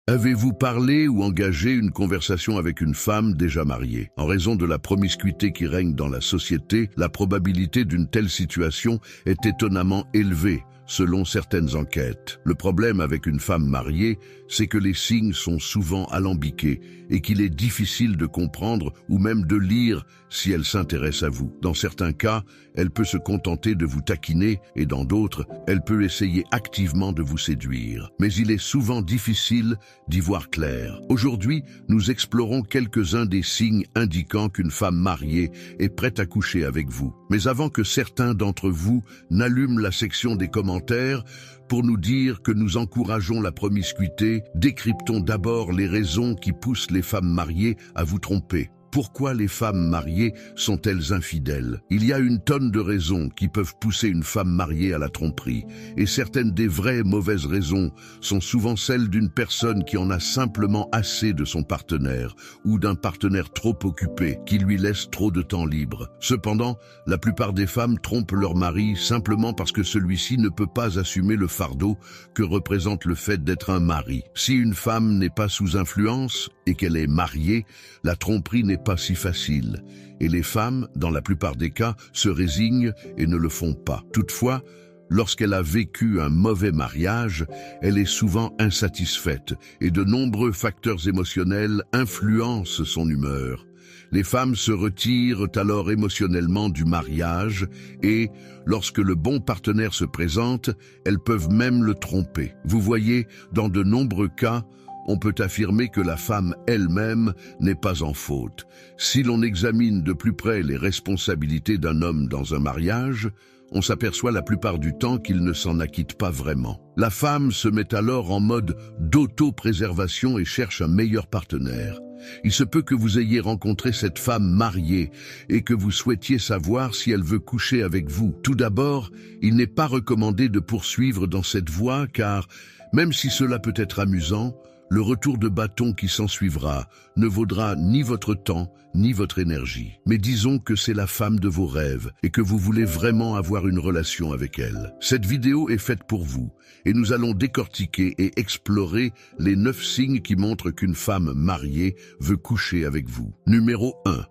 Avez-vous parlé ou engagé une conversation avec une femme déjà mariée? En raison de la promiscuité qui règne dans la société, la probabilité d'une telle situation est étonnamment élevée, selon certaines enquêtes. Le problème avec une femme mariée, c'est que les signes sont souvent alambiqués et qu'il est difficile de comprendre ou même de lire si elle s'intéresse à vous. Dans certains cas, elle peut se contenter de vous taquiner et dans d'autres, elle peut essayer activement de vous séduire. Mais il est souvent difficile d'y voir clair. Aujourd'hui, nous explorons quelques-uns des signes indiquant qu'une femme mariée est prête à coucher avec vous. Mais avant que certains d'entre vous n'allument la section des commentaires pour nous dire que nous encourageons la promiscuité, décryptons d'abord les raisons qui poussent les femmes mariées à vous tromper. Pourquoi les femmes mariées sont-elles infidèles? Il y a une tonne de raisons qui peuvent pousser une femme mariée à la tromperie, et certaines des vraies mauvaises raisons sont souvent celles d'une personne qui en a simplement assez de son partenaire, ou d'un partenaire trop occupé, qui lui laisse trop de temps libre. Cependant, la plupart des femmes trompent leur mari simplement parce que celui-ci ne peut pas assumer le fardeau que représente le fait d'être un mari. Si une femme n'est pas sous influence et qu'elle est mariée, la tromperie n'est pas si facile, et les femmes, dans la plupart des cas, se résignent et ne le font pas. Toutefois, lorsqu'elle a vécu un mauvais mariage, elle est souvent insatisfaite, et de nombreux facteurs émotionnels influencent son humeur. Les femmes se retirent alors émotionnellement du mariage et, lorsque le bon partenaire se présente, elles peuvent même le tromper. Vous voyez, dans de nombreux cas, on peut affirmer que la femme elle-même n'est pas en faute. Si l'on examine de plus près les responsabilités d'un homme dans un mariage, on s'aperçoit la plupart du temps qu'il ne s'en acquitte pas vraiment. La femme se met alors en mode d'auto-préservation et cherche un meilleur partenaire. Il se peut que vous ayez rencontré cette femme mariée et que vous souhaitiez savoir si elle veut coucher avec vous. Tout d'abord, il n'est pas recommandé de poursuivre dans cette voie car, même si cela peut être amusant, le retour de bâton qui s'ensuivra ne vaudra ni votre temps, ni votre énergie. Mais disons que c'est la femme de vos rêves et que vous voulez vraiment avoir une relation avec elle. Cette vidéo est faite pour vous et nous allons décortiquer et explorer les 9 signes qui montrent qu'une femme mariée veut coucher avec vous. Numéro 1.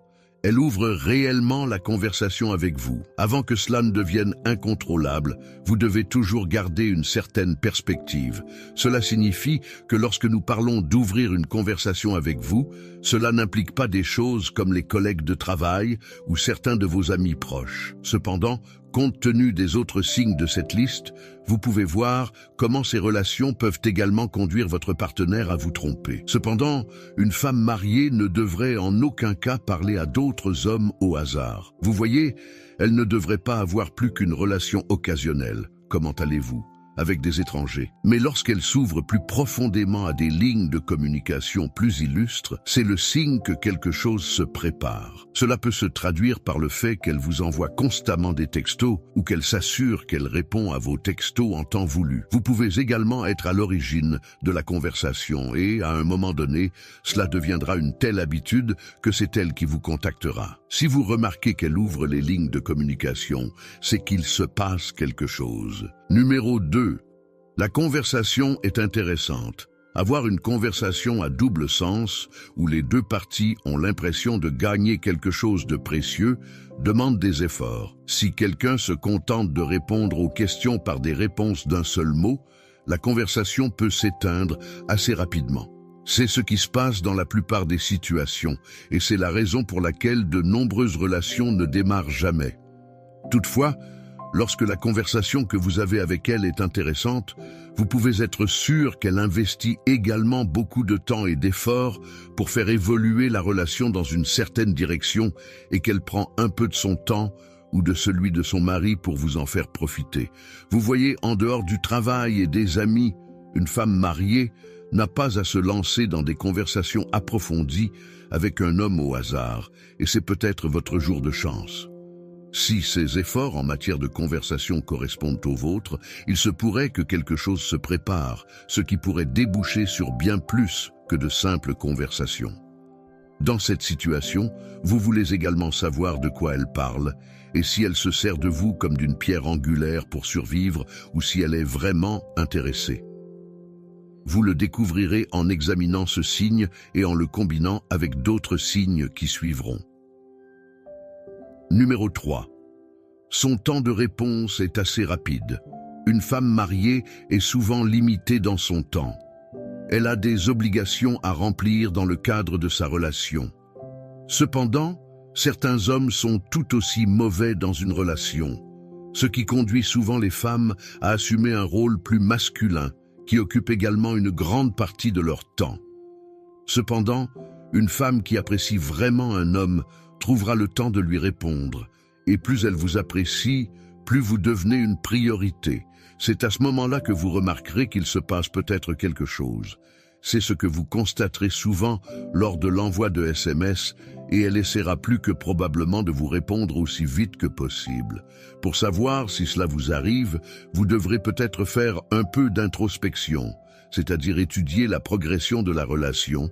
Elle ouvre réellement la conversation avec vous. Avant que cela ne devienne incontrôlable, vous devez toujours garder une certaine perspective. Cela signifie que lorsque nous parlons d'ouvrir une conversation avec vous, cela n'implique pas des choses comme les collègues de travail ou certains de vos amis proches. Cependant, compte tenu des autres signes de cette liste, vous pouvez voir comment ces relations peuvent également conduire votre partenaire à vous tromper. Cependant, une femme mariée ne devrait en aucun cas parler à d'autres hommes au hasard. Vous voyez, elle ne devrait pas avoir plus qu'une relation occasionnelle. Comment allez-vous ? Avec des étrangers. Mais lorsqu'elle s'ouvre plus profondément à des lignes de communication plus illustres, c'est le signe que quelque chose se prépare. Cela peut se traduire par le fait qu'elle vous envoie constamment des textos ou qu'elle s'assure qu'elle répond à vos textos en temps voulu. Vous pouvez également être à l'origine de la conversation et, à un moment donné, cela deviendra une telle habitude que c'est elle qui vous contactera. Si vous remarquez qu'elle ouvre les lignes de communication, c'est qu'il se passe quelque chose. Numéro 2. La conversation est intéressante. Avoir une conversation à double sens, où les deux parties ont l'impression de gagner quelque chose de précieux, demande des efforts. Si quelqu'un se contente de répondre aux questions par des réponses d'un seul mot, la conversation peut s'éteindre assez rapidement. C'est ce qui se passe dans la plupart des situations, et c'est la raison pour laquelle de nombreuses relations ne démarrent jamais. Toutefois, lorsque la conversation que vous avez avec elle est intéressante, vous pouvez être sûr qu'elle investit également beaucoup de temps et d'efforts pour faire évoluer la relation dans une certaine direction et qu'elle prend un peu de son temps ou de celui de son mari pour vous en faire profiter. Vous voyez, en dehors du travail et des amis, une femme mariée n'a pas à se lancer dans des conversations approfondies avec un homme au hasard, et c'est peut-être votre jour de chance. Si ces efforts en matière de conversation correspondent aux vôtres, il se pourrait que quelque chose se prépare, ce qui pourrait déboucher sur bien plus que de simples conversations. Dans cette situation, vous voulez également savoir de quoi elle parle, et si elle se sert de vous comme d'une pierre angulaire pour survivre, ou si elle est vraiment intéressée. Vous le découvrirez en examinant ce signe et en le combinant avec d'autres signes qui suivront. Numéro 3. Son temps de réponse est assez rapide. Une femme mariée est souvent limitée dans son temps. Elle a des obligations à remplir dans le cadre de sa relation. Cependant, certains hommes sont tout aussi mauvais dans une relation, ce qui conduit souvent les femmes à assumer un rôle plus masculin, qui occupe également une grande partie de leur temps. Cependant, une femme qui apprécie vraiment un homme trouvera le temps de lui répondre, et plus elle vous apprécie, plus vous devenez une priorité. C'est à ce moment-là que vous remarquerez qu'il se passe peut-être quelque chose. C'est ce que vous constaterez souvent lors de l'envoi de SMS, et elle essaiera plus que probablement de vous répondre aussi vite que possible. Pour savoir si cela vous arrive, vous devrez peut-être faire un peu d'introspection, c'est-à-dire étudier la progression de la relation,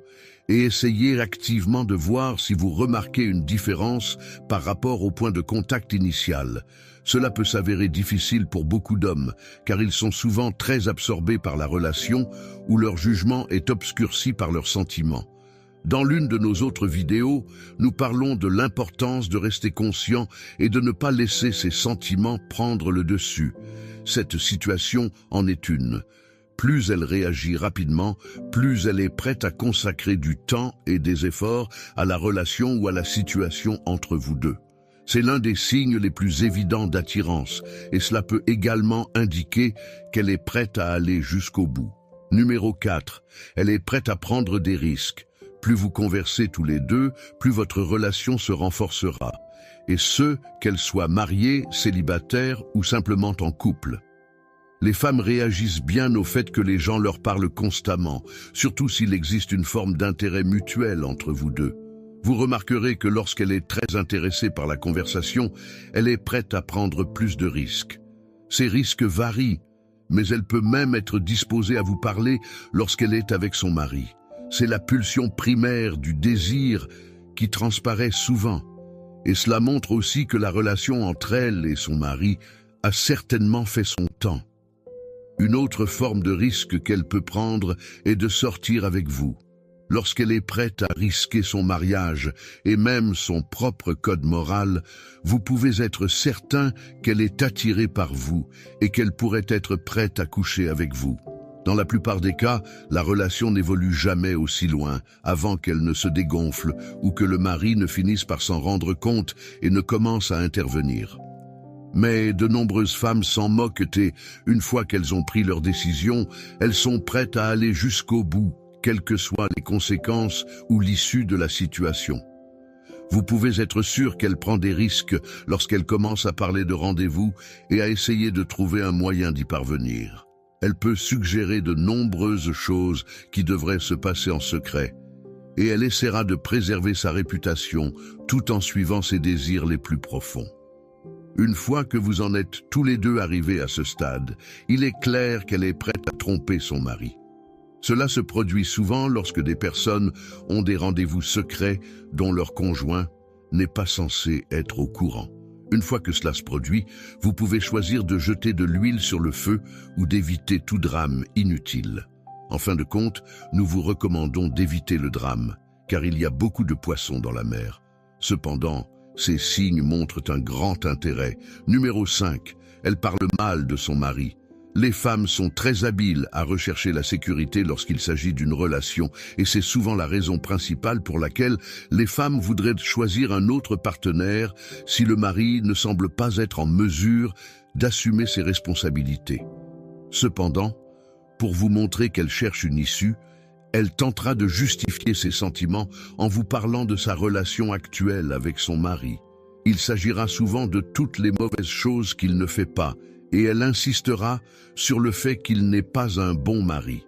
et essayer activement de voir si vous remarquez une différence par rapport au point de contact initial. Cela peut s'avérer difficile pour beaucoup d'hommes, car ils sont souvent très absorbés par la relation où leur jugement est obscurci par leurs sentiments. Dans l'une de nos autres vidéos, nous parlons de l'importance de rester conscient et de ne pas laisser ses sentiments prendre le dessus. Cette situation en est une. Plus elle réagit rapidement, plus elle est prête à consacrer du temps et des efforts à la relation ou à la situation entre vous deux. C'est l'un des signes les plus évidents d'attirance, et cela peut également indiquer qu'elle est prête à aller jusqu'au bout. Numéro 4. Elle est prête à prendre des risques. Plus vous conversez tous les deux, plus votre relation se renforcera. Et ce, qu'elle soit mariée, célibataire ou simplement en couple. Les femmes réagissent bien au fait que les gens leur parlent constamment, surtout s'il existe une forme d'intérêt mutuel entre vous deux. Vous remarquerez que lorsqu'elle est très intéressée par la conversation, elle est prête à prendre plus de risques. Ces risques varient, mais elle peut même être disposée à vous parler lorsqu'elle est avec son mari. C'est la pulsion primaire du désir qui transparaît souvent. Et cela montre aussi que la relation entre elle et son mari a certainement fait son temps. Une autre forme de risque qu'elle peut prendre est de sortir avec vous. Lorsqu'elle est prête à risquer son mariage et même son propre code moral, vous pouvez être certain qu'elle est attirée par vous et qu'elle pourrait être prête à coucher avec vous. Dans la plupart des cas, la relation n'évolue jamais aussi loin avant qu'elle ne se dégonfle ou que le mari ne finisse par s'en rendre compte et ne commence à intervenir. Mais de nombreuses femmes s'en moquent et, une fois qu'elles ont pris leur décision, elles sont prêtes à aller jusqu'au bout, quelles que soient les conséquences ou l'issue de la situation. Vous pouvez être sûr qu'elle prend des risques lorsqu'elle commence à parler de rendez-vous et à essayer de trouver un moyen d'y parvenir. Elle peut suggérer de nombreuses choses qui devraient se passer en secret, et elle essaiera de préserver sa réputation tout en suivant ses désirs les plus profonds. Une fois que vous en êtes tous les deux arrivés à ce stade, il est clair qu'elle est prête à tromper son mari. Cela se produit souvent lorsque des personnes ont des rendez-vous secrets dont leur conjoint n'est pas censé être au courant. Une fois que cela se produit, vous pouvez choisir de jeter de l'huile sur le feu ou d'éviter tout drame inutile. En fin de compte, nous vous recommandons d'éviter le drame, car il y a beaucoup de poissons dans la mer. Cependant, ces signes montrent un grand intérêt. Numéro 5. Elle parle mal de son mari. Les femmes sont très habiles à rechercher la sécurité lorsqu'il s'agit d'une relation, et c'est souvent la raison principale pour laquelle les femmes voudraient choisir un autre partenaire si le mari ne semble pas être en mesure d'assumer ses responsabilités. Cependant, pour vous montrer qu'elle cherche une issue, elle tentera de justifier ses sentiments en vous parlant de sa relation actuelle avec son mari. Il s'agira souvent de toutes les mauvaises choses qu'il ne fait pas, et elle insistera sur le fait qu'il n'est pas un bon mari.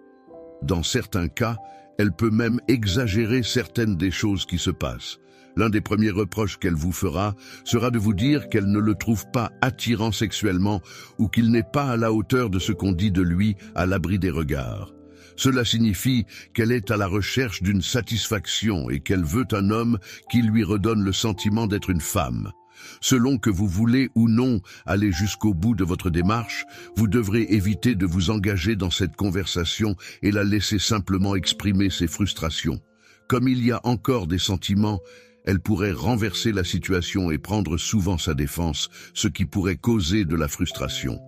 Dans certains cas, elle peut même exagérer certaines des choses qui se passent. L'un des premiers reproches qu'elle vous fera sera de vous dire qu'elle ne le trouve pas attirant sexuellement ou qu'il n'est pas à la hauteur de ce qu'on dit de lui à l'abri des regards. Cela signifie qu'elle est à la recherche d'une satisfaction et qu'elle veut un homme qui lui redonne le sentiment d'être une femme. Selon que vous voulez ou non aller jusqu'au bout de votre démarche, vous devrez éviter de vous engager dans cette conversation et la laisser simplement exprimer ses frustrations. Comme il y a encore des sentiments, elle pourrait renverser la situation et prendre souvent sa défense, ce qui pourrait causer de la frustration.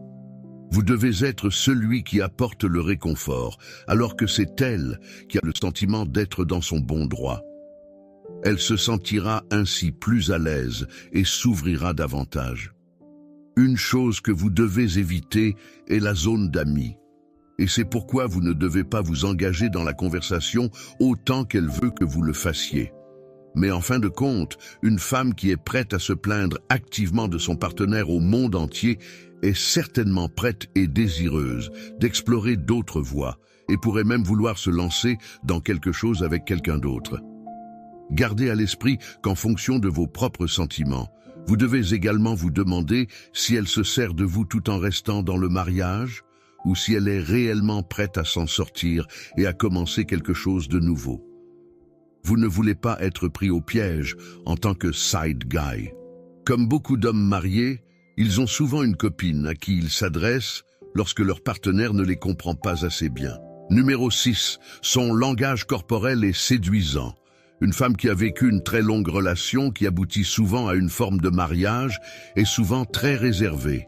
Vous devez être celui qui apporte le réconfort, alors que c'est elle qui a le sentiment d'être dans son bon droit. Elle se sentira ainsi plus à l'aise et s'ouvrira davantage. Une chose que vous devez éviter est la zone d'amis. Et c'est pourquoi vous ne devez pas vous engager dans la conversation autant qu'elle veut que vous le fassiez. Mais en fin de compte, une femme qui est prête à se plaindre activement de son partenaire au monde entier est certainement prête et désireuse d'explorer d'autres voies et pourrait même vouloir se lancer dans quelque chose avec quelqu'un d'autre. Gardez à l'esprit qu'en fonction de vos propres sentiments, vous devez également vous demander si elle se sert de vous tout en restant dans le mariage ou si elle est réellement prête à s'en sortir et à commencer quelque chose de nouveau. Vous ne voulez pas être pris au piège en tant que side guy. Comme beaucoup d'hommes mariés, ils ont souvent une copine à qui ils s'adressent lorsque leur partenaire ne les comprend pas assez bien. Numéro 6. Son langage corporel est séduisant. Une femme qui a vécu une très longue relation qui aboutit souvent à une forme de mariage est souvent très réservée.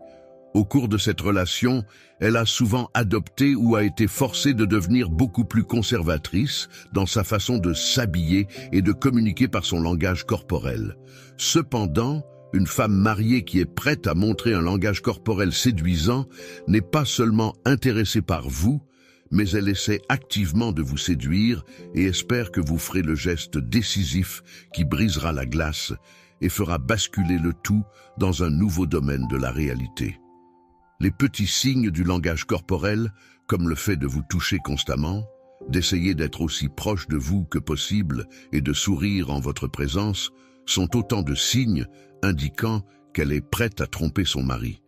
Au cours de cette relation, elle a souvent adopté ou a été forcée de devenir beaucoup plus conservatrice dans sa façon de s'habiller et de communiquer par son langage corporel. Cependant, une femme mariée qui est prête à montrer un langage corporel séduisant n'est pas seulement intéressée par vous, mais elle essaie activement de vous séduire et espère que vous ferez le geste décisif qui brisera la glace et fera basculer le tout dans un nouveau domaine de la réalité. Les petits signes du langage corporel, comme le fait de vous toucher constamment, d'essayer d'être aussi proche de vous que possible et de sourire en votre présence, sont autant de signes indiquant qu'elle est prête à tromper son mari.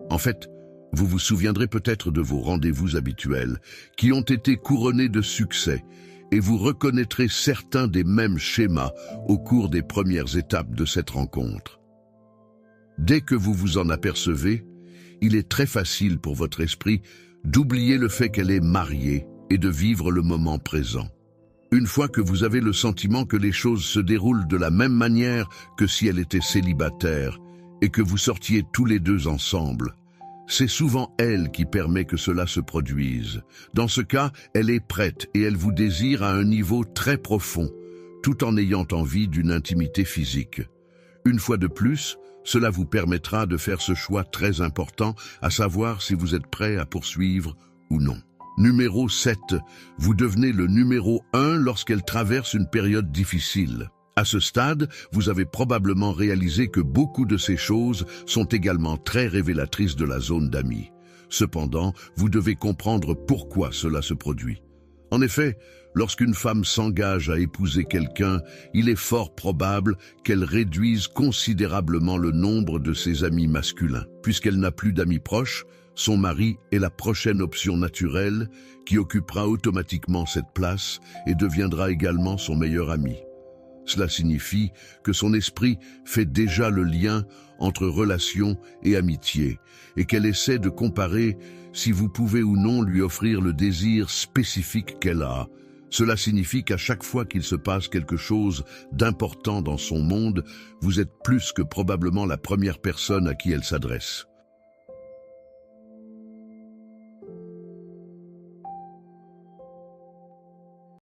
En fait, vous vous souviendrez peut-être de vos rendez-vous habituels, qui ont été couronnés de succès, et vous reconnaîtrez certains des mêmes schémas au cours des premières étapes de cette rencontre. Dès que vous vous en apercevez, il est très facile pour votre esprit d'oublier le fait qu'elle est mariée et de vivre le moment présent. Une fois que vous avez le sentiment que les choses se déroulent de la même manière que si elle était célibataire et que vous sortiez tous les deux ensemble, c'est souvent elle qui permet que cela se produise. Dans ce cas, elle est prête et elle vous désire à un niveau très profond, tout en ayant envie d'une intimité physique. Une fois de plus, cela vous permettra de faire ce choix très important, à savoir si vous êtes prêt à poursuivre ou non. Numéro 7. Vous devenez le numéro 1 lorsqu'elle traverse une période difficile. À ce stade, vous avez probablement réalisé que beaucoup de ces choses sont également très révélatrices de la zone d'amis. Cependant, vous devez comprendre pourquoi cela se produit. En effet, lorsqu'une femme s'engage à épouser quelqu'un, il est fort probable qu'elle réduise considérablement le nombre de ses amis masculins. Puisqu'elle n'a plus d'amis proches, son mari est la prochaine option naturelle qui occupera automatiquement cette place et deviendra également son meilleur ami. Cela signifie que son esprit fait déjà le lien entre relation et amitié et qu'elle essaie de comparer si vous pouvez ou non lui offrir le désir spécifique qu'elle a. Cela signifie qu'à chaque fois qu'il se passe quelque chose d'important dans son monde, vous êtes plus que probablement la première personne à qui elle s'adresse.